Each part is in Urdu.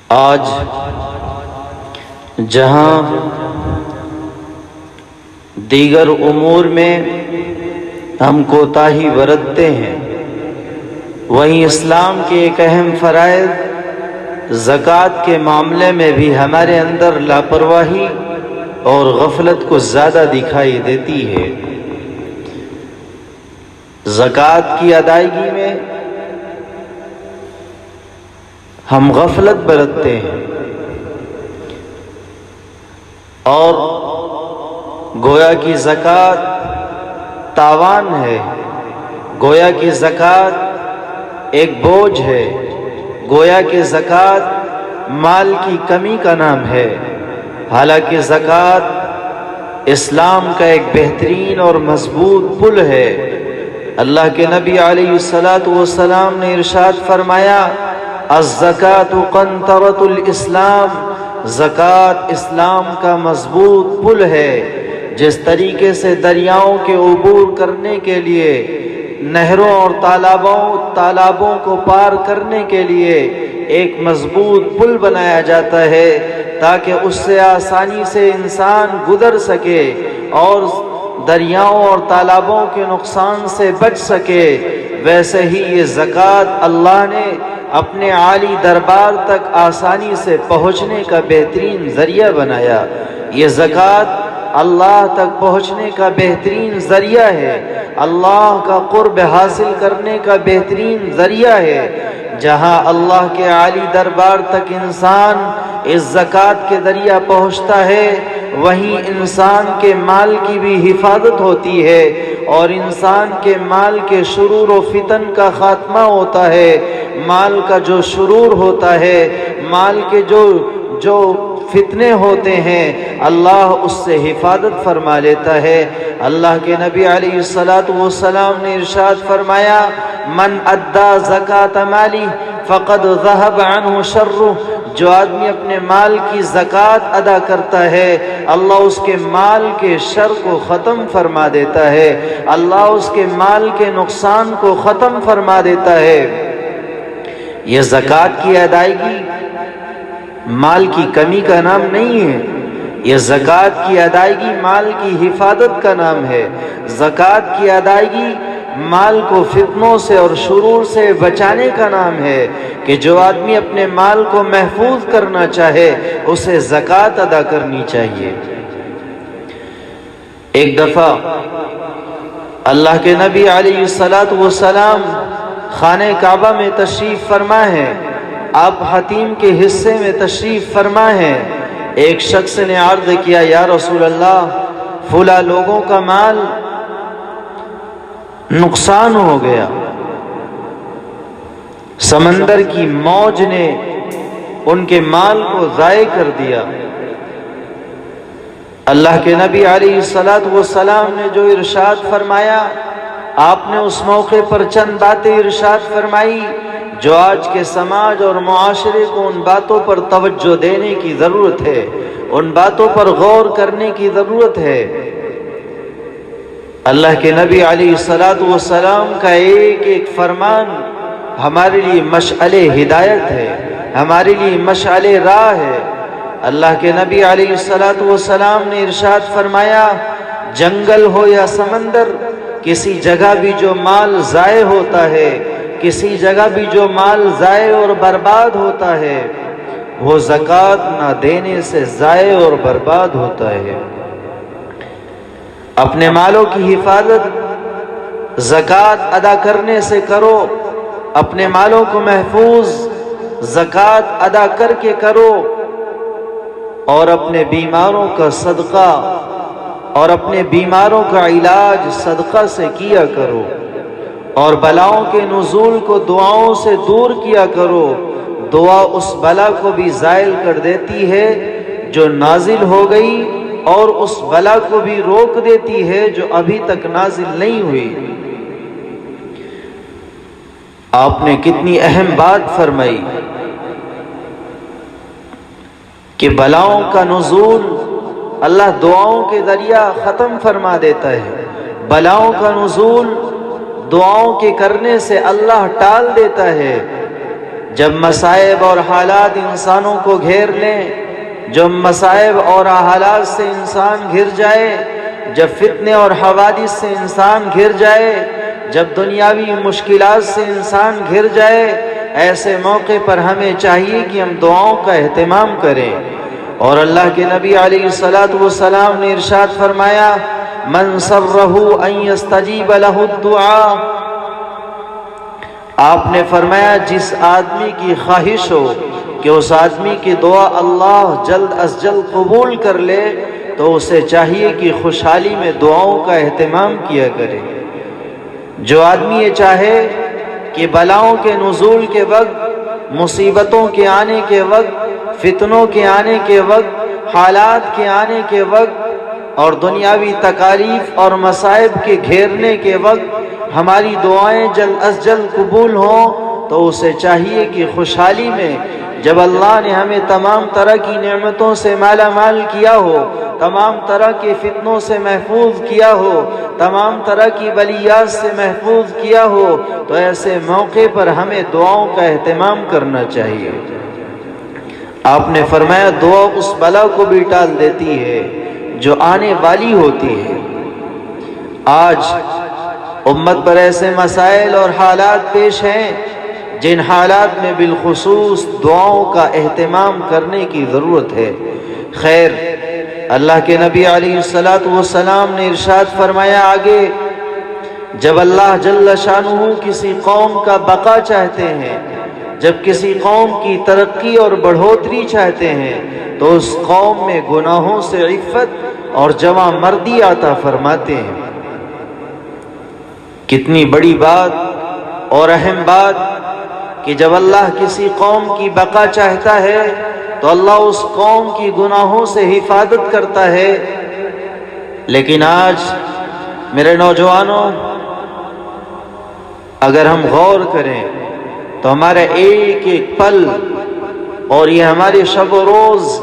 آج جہاں دیگر امور میں ہم کوتاہی برتتے ہیں، وہیں اسلام کے ایک اہم فرائض زکوٰۃ کے معاملے میں بھی ہمارے اندر لاپرواہی اور غفلت کو زیادہ دکھائی دیتی ہے۔ زکوٰۃ کی ادائیگی میں ہم غفلت برتتے ہیں اور گویا کی زکوٰۃ تاوان ہے، گویا کی زکوٰۃ ایک بوجھ ہے، گویا کہ زکوٰۃ مال کی کمی کا نام ہے، حالانکہ زکوٰۃ اسلام کا ایک بہترین اور مضبوط پل ہے۔ اللہ کے نبی علیہ السلام نے ارشاد فرمایا، الزکوٰۃ قنطرۃ الاسلام، زکوٰۃ اسلام کا مضبوط پل ہے۔ جس طریقے سے دریاؤں کے عبور کرنے کے لیے، نہروں اور تالابوں کو پار کرنے کے لیے ایک مضبوط پل بنایا جاتا ہے تاکہ اس سے آسانی سے انسان گزر سکے اور دریاؤں اور تالابوں کے نقصان سے بچ سکے، ویسے ہی یہ زکوٰۃ اللہ نے اپنے عالی دربار تک آسانی سے پہنچنے کا بہترین ذریعہ بنایا۔ یہ زکوٰۃ اللہ تک پہنچنے کا بہترین ذریعہ ہے، اللہ کا قرب حاصل کرنے کا بہترین ذریعہ ہے۔ جہاں اللہ کے عالی دربار تک انسان اس زکوٰۃ کے ذریعہ پہنچتا ہے، وہیں انسان کے مال کی بھی حفاظت ہوتی ہے اور انسان کے مال کے شرور و فتن کا خاتمہ ہوتا ہے۔ مال کا جو شرور ہوتا ہے، مال کے جو فتنے ہوتے ہیں، اللہ اس سے حفاظت فرما لیتا ہے۔ اللہ کے نبی علیہ السلام نے ارشاد فرمایا، من ادا زکوٰۃ مالی فقد ذهب عنه شرہ، جو آدمی اپنے مال کی زکوٰۃ ادا کرتا ہے، اللہ اس کے مال کے شر کو ختم فرما دیتا ہے، اللہ اس کے مال کے نقصان کو ختم فرما دیتا ہے۔ یہ زکوٰۃ کی ادائیگی مال کی کمی کا نام نہیں ہے، یہ زکوٰۃ کی ادائیگی مال کی حفاظت کا نام ہے۔ زکوٰۃ کی ادائیگی مال کو فتنوں سے اور شرور سے بچانے کا نام ہے کہ جو آدمی اپنے مال کو محفوظ کرنا چاہے اسے زکوٰۃ ادا کرنی چاہیے۔ ایک دفعہ اللہ کے نبی علیہ السلام خانہ کعبہ میں تشریف فرما ہے، آپ حتیم کے حصے میں تشریف فرما ہے۔ ایک شخص نے عرض کیا، یا رسول اللہ، فلاں لوگوں کا مال نقصان ہو گیا، سمندر کی موج نے ان کے مال کو ضائع کر دیا۔ اللہ کے نبی علیہ السلام نے جو ارشاد فرمایا، آپ نے اس موقع پر چند باتیں ارشاد فرمائی جو آج کے سماج اور معاشرے کو ان باتوں پر توجہ دینے کی ضرورت ہے، ان باتوں پر غور کرنے کی ضرورت ہے۔ اللہ کے نبی علیہ السلام کا ایک ایک فرمان ہمارے لیے مشعل ہدایت ہے، ہمارے لیے مشعل راہ ہے۔ اللہ کے نبی علیہ السلام نے ارشاد فرمایا، جنگل ہو یا سمندر، کسی جگہ بھی جو مال ضائع ہوتا ہے، کسی جگہ بھی جو مال ضائع اور برباد ہوتا ہے، وہ زکوٰۃ نہ دینے سے ضائع اور برباد ہوتا ہے۔ اپنے مالوں کی حفاظت زکوٰۃ ادا کرنے سے کرو، اپنے مالوں کو محفوظ زکوٰۃ ادا کر کے کرو، اور اپنے بیماروں کا صدقہ اور اپنے بیماروں کا علاج صدقہ سے کیا کرو، اور بلاؤں کے نزول کو دعاؤں سے دور کیا کرو۔ دعا اس بلا کو بھی زائل کر دیتی ہے جو نازل ہو گئی، اور اس بلا کو بھی روک دیتی ہے جو ابھی تک نازل نہیں ہوئی۔ آپ نے کتنی اہم بات فرمائی کہ بلاؤں کا نزول اللہ دعاؤں کے ذریعہ ختم فرما دیتا ہے، بلاؤں کا نزول دعاؤں کے کرنے سے اللہ ٹال دیتا ہے۔ جب مصائب اور حالات انسانوں کو گھیر لیں، جب مصائب اور حالات سے انسان گھر جائے، جب فتنے اور حوادث سے انسان گھر جائے، جب دنیاوی مشکلات سے انسان گھر جائے، ایسے موقع پر ہمیں چاہیے کہ ہم دعاؤں کا اہتمام کریں۔ اور اللہ کے نبی علیہ الصلوۃ والسلام نے ارشاد فرمایا، من سرہ ان یستجیب لہ الدعاء، آپ نے فرمایا جس آدمی کی خواہش ہو کہ اس آدمی کی دعا اللہ جلد از جلد قبول کر لے، تو اسے چاہیے کہ خوشحالی میں دعاؤں کا اہتمام کیا کرے۔ جو آدمی یہ چاہے کہ بلاؤں کے نزول کے وقت، مصیبتوں کے آنے کے وقت، فتنوں کے آنے کے وقت، حالات کے آنے کے وقت اور دنیاوی تکالیف اور مصائب کے گھیرنے کے وقت ہماری دعائیں جلد از جلد قبول ہوں، تو اسے چاہیے کہ خوشحالی میں، جب اللہ نے ہمیں تمام طرح کی نعمتوں سے مالا مال کیا ہو، تمام طرح کے فتنوں سے محفوظ کیا ہو، تمام طرح کی بلیات سے محفوظ کیا ہو، تو ایسے موقع پر ہمیں دعاؤں کا اہتمام کرنا چاہیے۔ آپ نے فرمایا دعا اس بلا کو بھی ٹال دیتی ہے جو آنے والی ہوتی ہے۔ آج امت پر ایسے مسائل اور حالات پیش ہیں جن حالات میں بالخصوص دعاؤں کا اہتمام کرنے کی ضرورت ہے۔ خیر، اللہ کے نبی علیہ الصلوۃ والسلام نے ارشاد فرمایا آگے، جب اللہ جل شانہ کسی قوم کا بقا چاہتے ہیں، جب کسی قوم کی ترقی اور بڑھوتری چاہتے ہیں، تو اس قوم میں گناہوں سے عفت اور جواں مردی عطا فرماتے ہیں۔ کتنی بڑی بات اور اہم بات کہ جب اللہ کسی قوم کی بقا چاہتا ہے تو اللہ اس قوم کی گناہوں سے حفاظت کرتا ہے۔ لیکن آج میرے نوجوانوں، اگر ہم غور کریں تو ہمارا ایک ایک پل اور یہ ہمارے شب و روز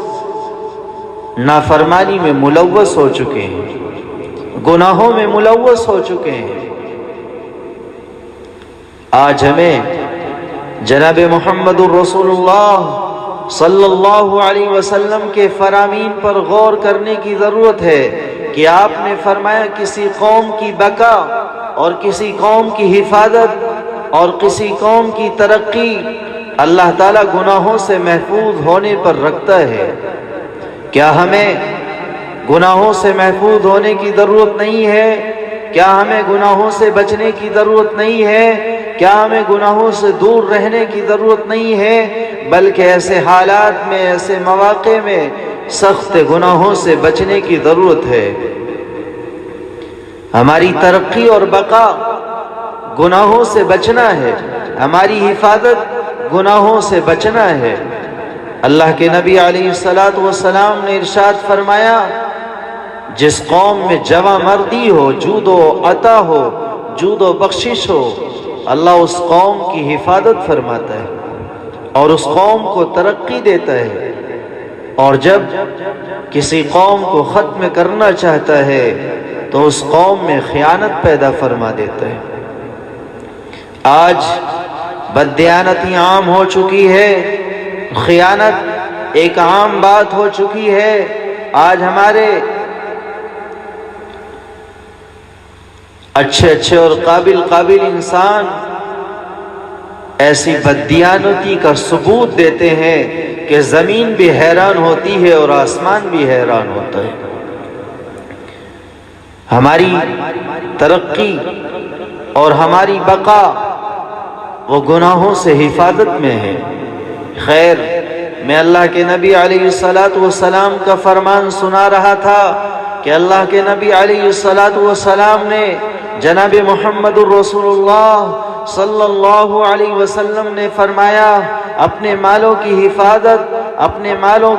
نافرمانی میں ملوث ہو چکے ہیں، گناہوں میں ملوث ہو چکے ہیں۔ آج ہمیں جناب محمد الرسول اللہ صلی اللہ علیہ وسلم کے فرامین پر غور کرنے کی ضرورت ہے کہ آپ نے فرمایا کسی قوم کی بقا اور کسی قوم کی حفاظت اور کسی قوم کی ترقی اللہ تعالیٰ گناہوں سے محفوظ ہونے پر رکھتا ہے۔ کیا ہمیں گناہوں سے محفوظ ہونے کی ضرورت نہیں ہے؟ کیا ہمیں گناہوں سے بچنے کی ضرورت نہیں ہے؟ کیا ہمیں گناہوں سے دور رہنے کی ضرورت نہیں ہے؟ بلکہ ایسے حالات میں، ایسے مواقع میں سخت گناہوں سے بچنے کی ضرورت ہے۔ ہماری ترقی اور بقا گناہوں سے بچنا ہے، ہماری حفاظت گناہوں سے بچنا ہے۔ اللہ کے نبی علیہ الصلوۃ والسلام نے ارشاد فرمایا، جس قوم میں جواں مردی ہو، جود و عطا ہو، جود و بخشش ہو، اللہ اس قوم کی حفاظت فرماتا ہے اور اس قوم کو ترقی دیتا ہے، اور جب کسی قوم کو ختم کرنا چاہتا ہے تو اس قوم میں خیانت پیدا فرما دیتا ہے۔ آج بددیانتی عام ہو چکی ہے، خیانت ایک عام بات ہو چکی ہے۔ آج ہمارے اچھے اور قابل انسان ایسی بددیانتی کا ثبوت دیتے ہیں کہ زمین بھی حیران ہوتی ہے اور آسمان بھی حیران ہوتا ہے۔ ہماری ترقی اور ہماری بقا وہ گناہوں سے حفاظت میں ہے۔ خیر، میں اللہ کے نبی علیہ الصلوۃ والسلام کا فرمان سنا رہا تھا کہ اللہ کے نبی علیہ الصلوۃ والسلام نے جناب محمد الرسول اللہ صلی اللہ علیہ وسلم نے فرمایا، اپنے مالوں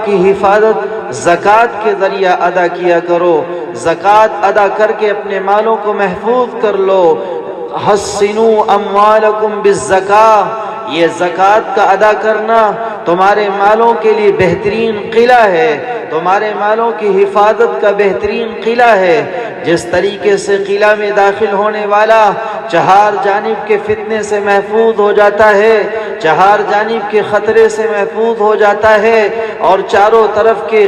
کی حفاظت زکوٰۃ کے ذریعہ ادا کیا کرو، زکوٰۃ ادا کر کے اپنے مالوں کو محفوظ کر لو۔ حصنوا اموالکم بالزکاۃ، یہ زکوٰۃ کا ادا کرنا تمہارے مالوں کے لیے بہترین قلعہ ہے، تمہارے مالوں کی حفاظت کا بہترین قلعہ ہے۔ جس طریقے سے قلعہ میں داخل ہونے والا چہار جانب کے فتنے سے محفوظ ہو جاتا ہے، چہار جانب کے خطرے سے محفوظ ہو جاتا ہے اور چاروں طرف کے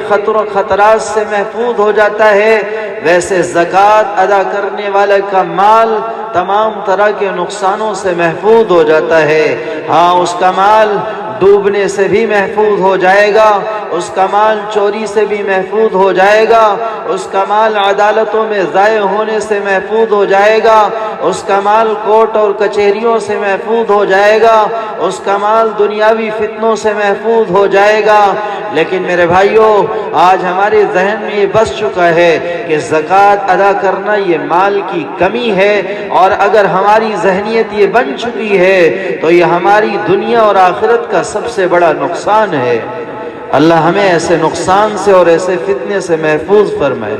خطرات سے محفوظ ہو جاتا ہے، ویسے زکوٰۃ ادا کرنے والے کا مال تمام طرح کے نقصانوں سے محفوظ ہو جاتا ہے۔ ہاں، اس کا مال ڈوبنے سے بھی محفوظ ہو جائے گا، اس کا مال چوری سے بھی محفوظ ہو جائے گا، اس کا مال عدالتوں میں ضائع ہونے سے محفوظ ہو جائے گا، اس کا مال کورٹ اور کچہریوں سے محفوظ ہو جائے گا، اس کا مال دنیاوی فتنوں سے محفوظ ہو جائے گا۔ لیکن میرے بھائیوں، آج ہمارے ذہن میں یہ بس چکا ہے کہ زکوٰۃ ادا کرنا یہ مال کی کمی ہے، اور اگر ہماری ذہنیت یہ بن چکی ہے تو یہ ہماری دنیا اور آخرت کا سب سے بڑا نقصان ہے۔ اللہ ہمیں ایسے نقصان سے اور ایسے فتنے سے محفوظ فرمائے۔